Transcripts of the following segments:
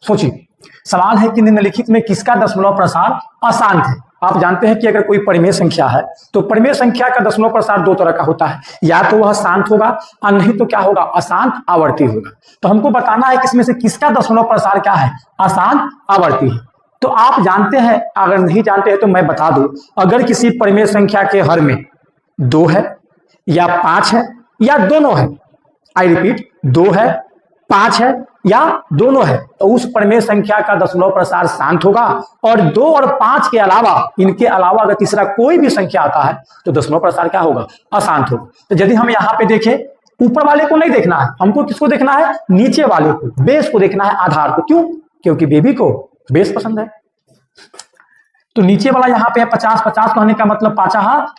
सोचिए, सवाल है कि निम्नलिखित में किसका दशमलव प्रसार अशांत है। आप जानते हैं कि अगर कोई परिमेय संख्या है तो परिमेय संख्या का दशमलव प्रसार दो तरह का होता है, या तो वह शांत होगा और नहीं तो क्या होगा, अशांत आवर्ती होगा। तो हमको बताना है कि इसमें से किसका दशमलव प्रसार क्या है, अशांत आवर्ती है। तो आप जानते हैं, अगर नहीं जानते हैं तो मैं बता दूं, अगर किसी परिमेय संख्या के हर में 2 है या 5 है या दोनों है, आई रिपीट, 2 है, 5 है या दोनों है, तो उस परिमेय संख्या का दशमलव प्रसार शांत होगा। और 2 और 5 के अलावा, इनके अलावा अगर तीसरा कोई भी संख्या आता है तो दशमलव प्रसार क्या होगा, अशांत होगा। तो यदि हम यहाँ पे देखें, ऊपर वाले को नहीं देखना है हमको, किसको देखना है, नीचे वाले को, बेस को देखना है, आधार को। क्यों? क्योंकि बेबी को बेस पसंद है। तो नीचे वाला यहाँ पे है 50, 50 कहने का मतलब 5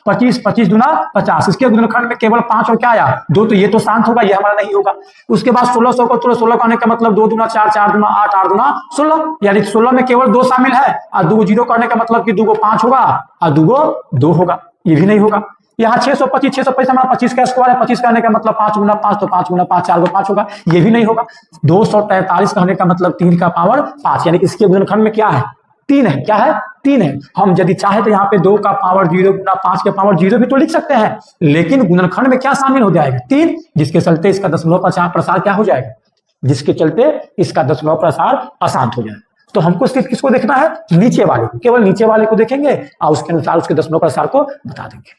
25, 25 दूना 50। इसके गुणनखंड में केवल 5 और क्या आया, 2, तो ये तो शांत होगा, ये हमारा नहीं होगा। उसके बाद 1600 को 16 कहने का मतलब 2 दूना 4, 4 दूना 8, 8 दूना 16, यानी 16 में केवल 2 शामिल है, और 2 0 कहने का मतलब कि 2 को 5 होगा और 2 को 2 होगा, ये भी नहीं होगा। यहाँ 625, 625 हमारा 25 का स्क्वायर है, 25 कहने का मतलब 5 गुना 5, तो 5 गुना 5, 4 को 5 होगा, ये भी नहीं होगा। 243 कहने का मतलब 3 का पावर 5, यानी इसके गुणनखंड में क्या है, 3 है। क्या है, 3 है। हम यदि चाहे तो यहाँ पे 2 का पावर 0 गुना 5 के पावर 0 भी तो लिख सकते हैं, लेकिन गुणनखंड में क्या शामिल हो जाएगा, 3, जिसके चलते इसका दशमलव प्रसार क्या हो जाएगा, जिसके चलते इसका दशमलव प्रसार अशांत हो जाएगा। तो हमको सिर्फ किसको देखना है, नीचे वाले को, केवल नीचे वाले को देखेंगे और उसके अनुसार उसके दशमलव प्रसार को बता देंगे।